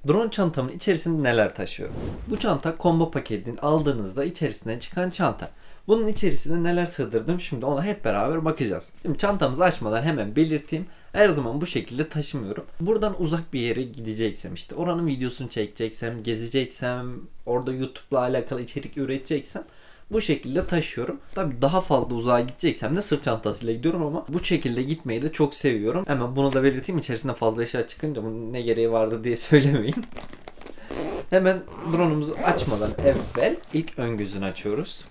Drone çantamın içerisinde neler taşıyorum? Bu çanta combo paketini aldığınızda içerisinden çıkan çanta. Bunun içerisinde neler sığdırdım, şimdi ona hep beraber bakacağız. Şimdi çantamızı açmadan hemen belirteyim. Her zaman bu şekilde taşımıyorum. Buradan uzak bir yere gideceksem, işte oranın videosunu çekeceksem, gezeceksem, orada YouTube'la alakalı içerik üreteceksem bu şekilde taşıyorum. Tabii daha fazla uzağa gideceksem de sırt çantasıyla gidiyorum ama bu şekilde gitmeyi de çok seviyorum. Hemen bunu da belirteyim, içerisinde fazla eşya çıkınca bunun ne gereği vardı diye söylemeyin. Hemen drone'umuzu açmadan evvel ilk ön gözünü açıyoruz.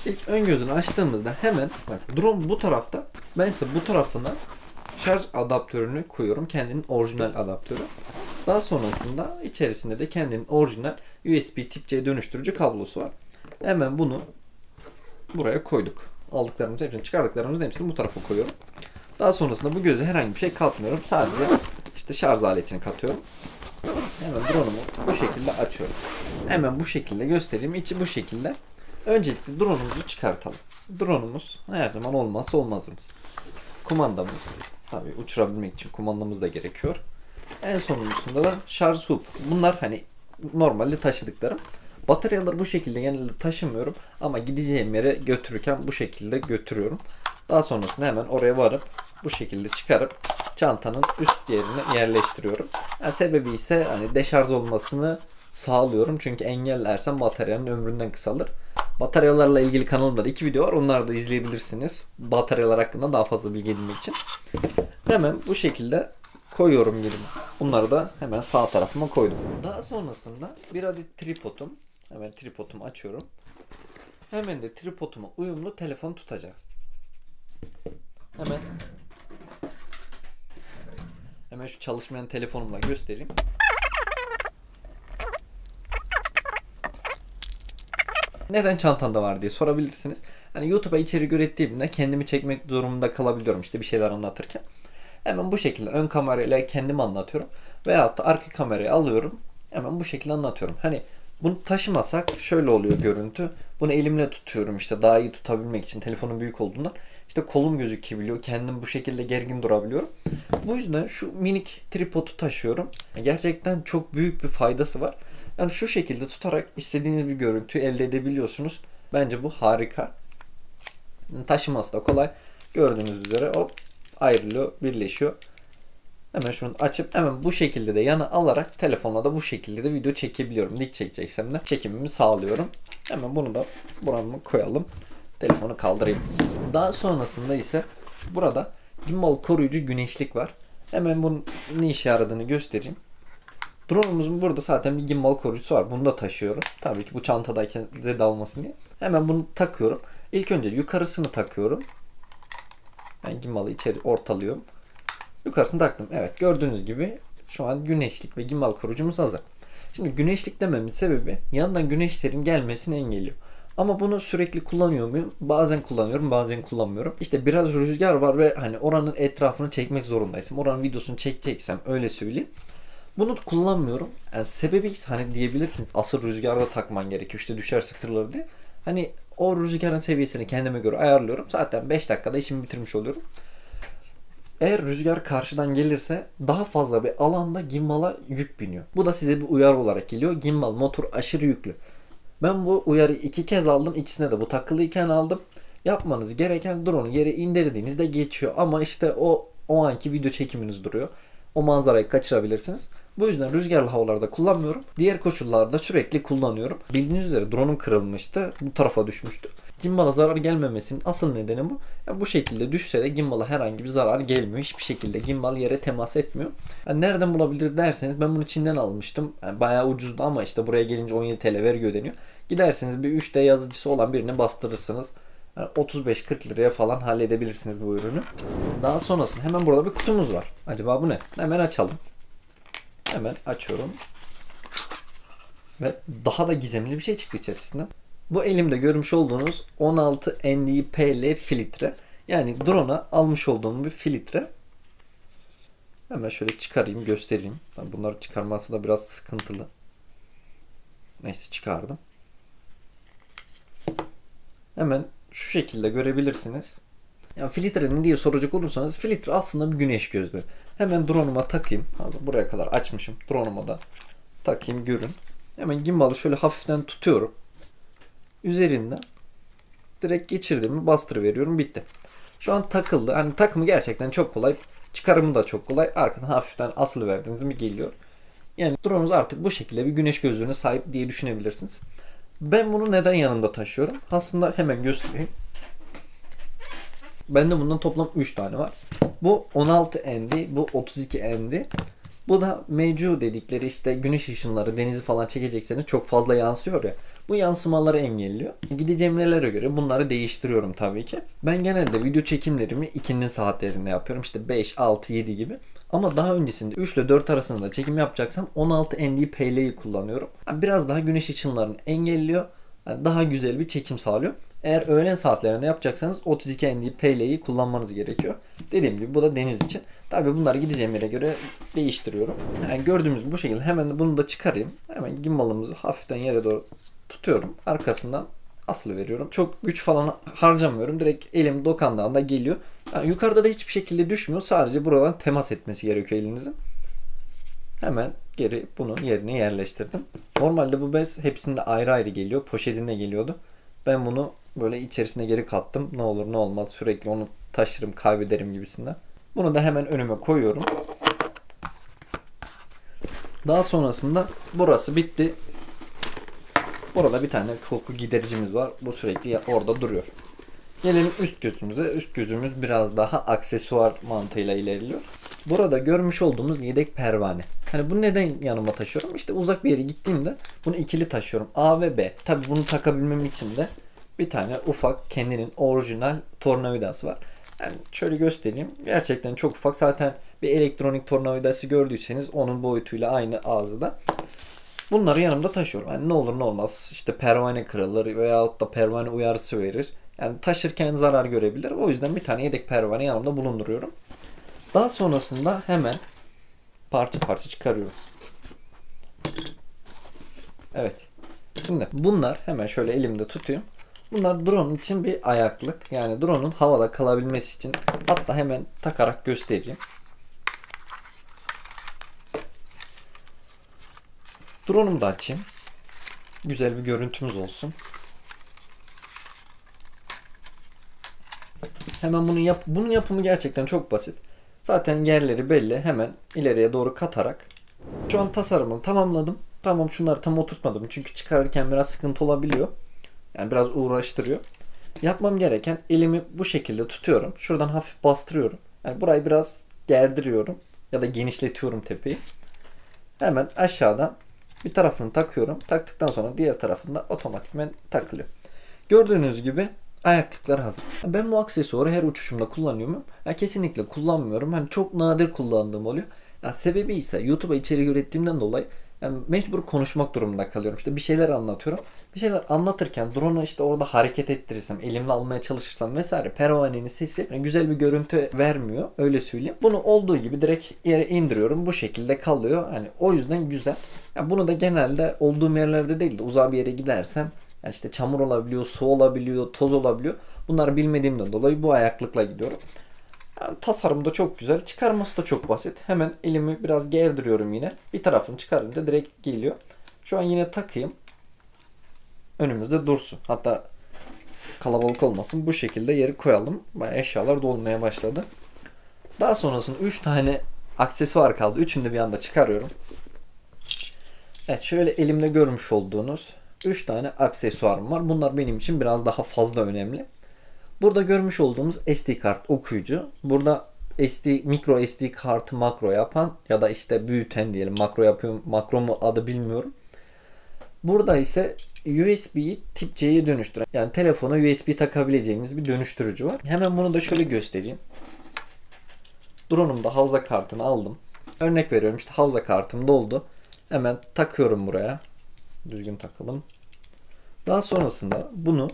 İlk ön gözünü açtığımızda hemen bak, drone bu tarafta, ben ise bu tarafına şarj adaptörünü koyuyorum. Kendinin orijinal adaptörü. Daha sonrasında içerisinde de kendinin orijinal USB tip C dönüştürücü kablosu var. Hemen bunu buraya koyduk. Aldıklarımızı hepsini, çıkardıklarımızı hepsini bu tarafa koyuyorum. Daha sonrasında bu göze herhangi bir şey katmıyorum. Sadece işte şarj aletini katıyorum. Hemen drone'umu bu şekilde açıyorum. Hemen bu şekilde göstereyim. İçi bu şekilde. Öncelikle drone'umuzu çıkartalım. Drone'umuz her zaman olmazsa olmazımız. Kumandamız. Tabii uçurabilmek için kumandamız da gerekiyor. En sonuncusunda da şarj hub. Bunlar hani normalde taşıdıklarım. Bataryaları bu şekilde genelde taşımıyorum ama gideceğim yere götürürken bu şekilde götürüyorum. Daha sonrasında hemen oraya varıp bu şekilde çıkarıp çantanın üst yerine yerleştiriyorum. Yani sebebi ise hani deşarj olmasını sağlıyorum. Çünkü engellersem bataryanın ömründen kısalır. Bataryalarla ilgili kanalımda da 2 video var. Onları da izleyebilirsiniz. Bataryalar hakkında daha fazla bilgi edinmek için. Hemen bu şekilde koyuyorum yerine. Bunları da hemen sağ tarafıma koydum. Daha sonrasında bir adet tripodum. Hemen tripodumu açıyorum. Hemen de tripoduma uyumlu telefon tutacağım. Hemen şu çalışmayan telefonumla göstereyim. Neden çantanda var diye sorabilirsiniz. Hani YouTube'a içerik ürettiğimde kendimi çekmek durumunda kalabiliyorum işte bir şeyler anlatırken. Hemen bu şekilde ön kamerayla kendimi anlatıyorum. Veyahut da arka kamerayı alıyorum. Hemen bu şekilde anlatıyorum. Hani bunu taşımasak şöyle oluyor görüntü. Bunu elimle tutuyorum işte daha iyi tutabilmek için, telefonun büyük olduğundan. İşte kolum gözükebiliyor. Kendim bu şekilde gergin durabiliyorum. Bu yüzden şu minik tripodu taşıyorum. Gerçekten çok büyük bir faydası var. Yani şu şekilde tutarak istediğiniz bir görüntü elde edebiliyorsunuz. Bence bu harika. Taşıması da kolay. Gördüğünüz üzere hop ayrılıyor, birleşiyor. Hemen şunu açıp hemen bu şekilde de yana alarak telefonla da bu şekilde de video çekebiliyorum. Dik çekeceksem de çekimimi sağlıyorum. Hemen bunu da buraya koyalım. Telefonu kaldırayım. Daha sonrasında ise burada gimbal koruyucu güneşlik var. Hemen bunun ne işe yaradığını göstereyim. Drone'umuzun burada zaten bir gimbal koruyucusu var. Bunu da taşıyorum. Tabii ki bu çantadayken size dalmasın diye. Hemen bunu takıyorum. İlk önce yukarısını takıyorum. Ben gimbalı içeri ortalıyorum. Yukarısını taktım. Evet, gördüğünüz gibi şu an güneşlik ve gimbal koruyucumuz hazır. Şimdi güneşlik dememin sebebi yandan güneşlerin gelmesini engelliyor. Ama bunu sürekli kullanıyor muyum? Bazen kullanıyorum, bazen kullanmıyorum. İşte biraz rüzgar var ve hani oranın etrafını çekmek zorundaysam, oranın videosunu çekeceksem öyle söyleyeyim. Bunu kullanmıyorum. Yani sebebi hani diyebilirsiniz asıl rüzgarda takman gerekiyor işte düşerse kırılır diye. Hani o rüzgarın seviyesini kendime göre ayarlıyorum. Zaten 5 dakikada işimi bitirmiş oluyorum. Eğer rüzgar karşıdan gelirse daha fazla bir alanda gimbala yük biniyor. Bu da size bir uyarı olarak geliyor. Gimbal motor aşırı yüklü. Ben bu uyarıyı 2 kez aldım. İkisine de bu takılıyken aldım. Yapmanız gereken drone'u yere indirdiğinizde geçiyor. Ama işte o anki video çekiminiz duruyor. O manzarayı kaçırabilirsiniz. Bu yüzden rüzgarlı havalarda kullanmıyorum. Diğer koşullarda sürekli kullanıyorum. Bildiğiniz üzere drone'um kırılmıştı. Bu tarafa düşmüştü. Gimbala zarar gelmemesinin asıl nedeni bu. Yani bu şekilde düşse de gimbala herhangi bir zarar gelmiyor. Hiçbir şekilde gimbal yere temas etmiyor. Yani nereden bulabilir derseniz ben bunu Çin'den almıştım. Yani bayağı ucuzdu ama işte buraya gelince 17 TL vergi ödeniyor. Giderseniz bir 3D yazıcısı olan birini bastırırsınız. Yani 35-40 liraya falan halledebilirsiniz bu ürünü. Daha sonrasında hemen burada bir kutumuz var. Acaba bu ne? Hemen açalım. Hemen açıyorum. Ve daha da gizemli bir şey çıktı içerisinden. Bu elimde görmüş olduğunuz 16 NdPl filtre. Yani drone'a almış olduğum bir filtre. Hemen şöyle çıkarayım, göstereyim. Bunları çıkarması da biraz sıkıntılı. Neyse çıkardım. Hemen şu şekilde görebilirsiniz. Yani filtre ne diye soracak olursanız filtre aslında bir güneş gözlüğü. Hemen drone'uma takayım. Hazır buraya kadar açmışım. Drone'uma da takayım görün. Hemen gimbal'ı şöyle hafiften tutuyorum. Üzerinden direkt geçirdiğimi bastırıveriyorum. Bitti. Şu an takıldı. Hani takımı gerçekten çok kolay. Çıkarımı da çok kolay. Arkadan hafiften asılı verdiğiniz mi geliyor. Yani drone'unuz artık bu şekilde bir güneş gözlüğüne sahip diye düşünebilirsiniz. Ben bunu neden yanımda taşıyorum? Aslında hemen göstereyim. Bende bundan toplam 3 tane var. Bu 16 ND, bu 32 ND. Bu da mevcu dedikleri işte güneş ışınları, denizi falan çekecekseniz çok fazla yansıyor ya. Bu yansımaları engelliyor. Gideceğim yerlere göre bunları değiştiriyorum tabii ki. Ben genelde video çekimlerimi ikindi saatlerinde yapıyorum. İşte 5, 6, 7 gibi. Ama daha öncesinde 3 ile 4 arasında çekim yapacaksam 16 ND PL'yi kullanıyorum. Yani biraz daha güneş ışınlarını engelliyor. Yani daha güzel bir çekim sağlıyor. Eğer öğlen saatlerinde yapacaksanız 32 ND PL'yi kullanmanız gerekiyor. Dediğim gibi bu da deniz için. Tabii bunları gideceğim yere göre değiştiriyorum. Yani gördüğümüz bu şekilde hemen bunu da çıkarayım. Hemen gimbalımızı hafiften yere doğru tutuyorum. Arkasından asılı veriyorum. Çok güç falan harcamıyorum. Direkt elim dokandığında geliyor. Yani yukarıda da hiçbir şekilde düşmüyor. Sadece buradan temas etmesi gerekiyor elinizin. Hemen geri bunu yerine yerleştirdim. Normalde bu bez hepsinde ayrı ayrı geliyor. Poşetinde geliyordu. Ben bunu böyle içerisine geri kattım. Ne olur ne olmaz sürekli onu taşırım, kaybederim gibisinden. Bunu da hemen önüme koyuyorum. Daha sonrasında burası bitti. Burada bir tane koku gidericimiz var. Bu sürekli orada duruyor. Gelelim üst gözümüze. Üst gözümüz biraz daha aksesuar mantığıyla ilerliyor. Burada görmüş olduğumuz yedek pervane. Hani bunu neden yanıma taşıyorum? İşte uzak bir yere gittiğimde bunu ikili taşıyorum. A ve B. Tabi bunu takabilmem için de bir tane ufak kendinin orijinal tornavidası var. Yani şöyle göstereyim. Gerçekten çok ufak. Zaten bir elektronik tornavidası gördüyseniz onun boyutuyla aynı ağzı. Bunları yanımda taşıyorum. Yani ne olur ne olmaz işte pervane kırılır veyahut da pervane uyarısı verir. Yani taşırken zarar görebilir. O yüzden bir tane yedek pervane yanımda bulunduruyorum. Daha sonrasında hemen parça parça çıkarıyorum. Evet. Şimdi bunlar hemen şöyle elimde tutayım. Bunlar drone için bir ayaklık. Yani drone'un havada kalabilmesi için. Hatta hemen takarak göstereyim. Drone'umu da açayım. Güzel bir görüntümüz olsun. Hemen bunun yapımı gerçekten çok basit. Zaten yerleri belli. Hemen ileriye doğru katarak şu an tasarımını tamamladım. Tamam şunları tam oturtmadım. Çünkü çıkarırken biraz sıkıntı olabiliyor. Yani biraz uğraştırıyor. Yapmam gereken elimi bu şekilde tutuyorum. Şuradan hafif bastırıyorum. Yani burayı biraz gerdiriyorum. Ya da genişletiyorum tepeyi. Hemen aşağıdan bir tarafını takıyorum. Taktıktan sonra diğer tarafında otomatikman takılıyor. Gördüğünüz gibi ayaklıklar hazır. Ben bu aksesuarı her uçuşumda kullanıyor muyum? Kesinlikle kullanmıyorum. Hani çok nadir kullandığım oluyor. Sebebi ise YouTube'a içerik ürettiğimden dolayı mecbur konuşmak durumunda kalıyorum. İşte bir şeyler anlatıyorum. Bir şeyler anlatırken drone'u işte orada hareket ettirirsem, elimle almaya çalışırsam vesaire pervanenin sesi güzel bir görüntü vermiyor. Öyle söyleyeyim. Bunu olduğu gibi direkt yere indiriyorum. Bu şekilde kalıyor. Hani o yüzden güzel. Bunu da genelde olduğum yerlerde değil de uzağa bir yere gidersem yani işte çamur olabiliyor, su olabiliyor, toz olabiliyor. Bunları bilmediğimden dolayı bu ayaklıkla gidiyorum. Yani tasarımı da çok güzel. Çıkarması da çok basit. Hemen elimi biraz gerdiriyorum yine. Bir tarafını çıkarınca direkt geliyor. Şu an yine takayım. Önümüzde dursun. Hatta kalabalık olmasın. Bu şekilde yeri koyalım. Bayağı eşyalar dolmaya başladı. Daha sonrasında 3 tane aksesuar kaldı. Üçünü de bir anda çıkarıyorum. Evet şöyle elimde görmüş olduğunuz 3 tane aksesuarım var. Bunlar benim için biraz daha fazla önemli. Burada görmüş olduğumuz SD kart okuyucu. Burada micro SD kartı makro yapan ya da işte büyüten diyelim. Makro yapıyorum. Makro mu adı bilmiyorum. Burada ise USB'yi tip C'ye dönüştüren yani telefona USB takabileceğiniz bir dönüştürücü var. Hemen bunu da şöyle göstereyim. Drone'umda hafıza kartını aldım. Örnek veriyorum işte hafıza kartım doldu. Hemen takıyorum buraya. Düzgün takalım. Daha sonrasında bunu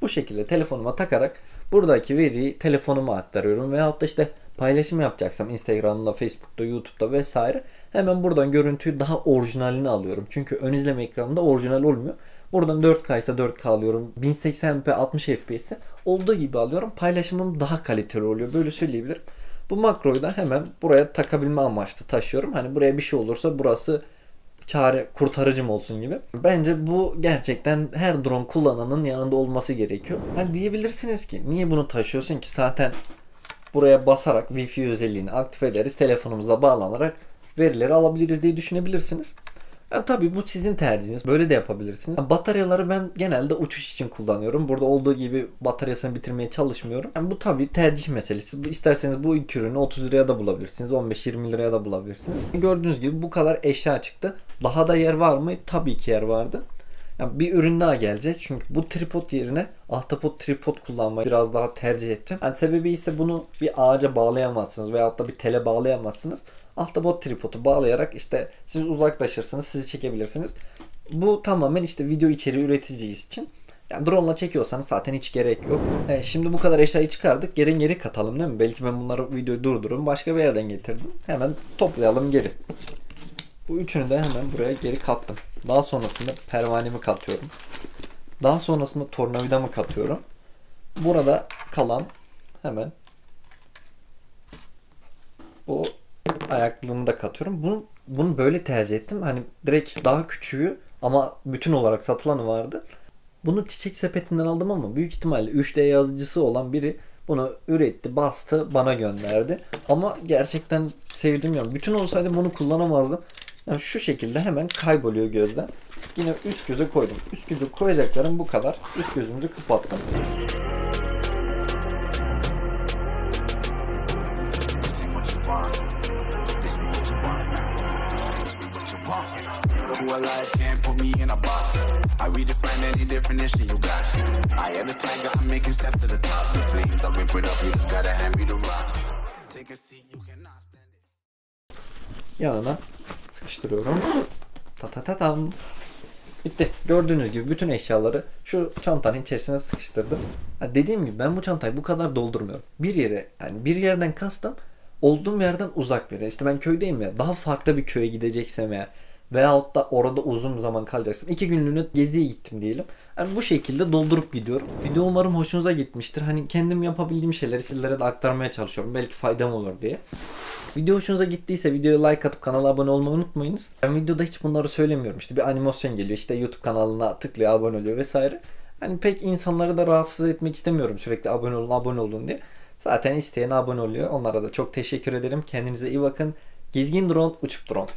bu şekilde telefonuma takarak buradaki veriyi telefonuma aktarıyorum. Veyahut da işte paylaşım yapacaksam Instagram'da, Facebook'ta, YouTube'da vesaire hemen buradan görüntüyü daha orijinalini alıyorum. Çünkü ön izleme ekranında orijinal olmuyor. Buradan 4K ise 4K alıyorum. 1080p 60 FPS olduğu gibi alıyorum. Paylaşımım daha kaliteli oluyor. Böyle söyleyebilirim. Bu makroyu da hemen buraya takabilme amaçlı taşıyorum. Hani buraya bir şey olursa burası çare kurtarıcım olsun gibi. Bence bu gerçekten her drone kullananın yanında olması gerekiyor. Hani diyebilirsiniz ki niye bunu taşıyorsun ki? Zaten buraya basarak Wi-Fi özelliğini aktif ederiz. Telefonumuza bağlanarak verileri alabiliriz diye düşünebilirsiniz. Yani tabii bu sizin tercihiniz. Böyle de yapabilirsiniz. Bataryaları ben genelde uçuş için kullanıyorum. Burada olduğu gibi bataryasını bitirmeye çalışmıyorum. Yani bu tabii tercih meselesi. İsterseniz bu iki ürünü 30 liraya da bulabilirsiniz. 15-20 liraya da bulabilirsiniz. Gördüğünüz gibi bu kadar eşya çıktı. Daha da yer var mı? Tabii ki yer vardı. Yani bir ürün daha gelecek. Çünkü bu tripod yerine ahtapot tripod kullanmayı biraz daha tercih ettim. Yani sebebi ise bunu bir ağaca bağlayamazsınız veyahut da bir tele bağlayamazsınız. Ahtapot tripodu bağlayarak işte siz uzaklaşırsınız, sizi çekebilirsiniz. Bu tamamen işte video içeriği üreticisi için. Yani drone ile çekiyorsanız zaten hiç gerek yok. Şimdi bu kadar eşyayı çıkardık. Geri katalım değil mi? Belki ben bunları videoyu durdururum. Başka bir yerden getirdim. Hemen toplayalım geri. Bu üçünü de hemen buraya geri kattım. Daha sonrasında pervanemi katıyorum. Daha sonrasında tornavidamı katıyorum. Burada kalan hemen bu ayaklığını da katıyorum. Bunu böyle tercih ettim. Hani direkt daha küçüğü ama bütün olarak satılanı vardı. Bunu çiçek sepetinden aldım ama büyük ihtimalle 3D yazıcısı olan biri bunu üretti, bastı, bana gönderdi. Ama gerçekten sevdim ya. Bütün olsaydı bunu kullanamazdım. Yani şu şekilde hemen kayboluyor gözden. Yine üst göze koydum. Üst göze koyacaklarım bu kadar. Üst gözümüzü kapattım. Yanına sıkıştırıyorum. Tam. Bitti. Gördüğünüz gibi bütün eşyaları şu çantanın içerisine sıkıştırdım. Dediğim gibi ben bu çantayı bu kadar doldurmuyorum. Bir yere, yani bir yerden kastım olduğum yerden uzak bir yere. İşte ben köydeyim ya, daha farklı bir köye gideceksem ya veyahut da orada uzun zaman kalacaksam 2 günlüğüne geziye gittim diyelim. Yani bu şekilde doldurup gidiyorum. Video umarım hoşunuza gitmiştir. Hani kendim yapabildiğim şeyleri sizlere de aktarmaya çalışıyorum. Belki faydam olur diye. Video hoşunuza gittiyse videoya like atıp kanala abone olmayı unutmayınız. Ben videoda hiç bunları söylemiyorum. İşte bir animasyon geliyor. İşte YouTube kanalına tıklıyor, abone oluyor vesaire. Hani pek insanları da rahatsız etmek istemiyorum sürekli abone olun diye. Zaten isteyen abone oluyor. Onlara da çok teşekkür ederim. Kendinize iyi bakın. Gezgin drone, uçup drone.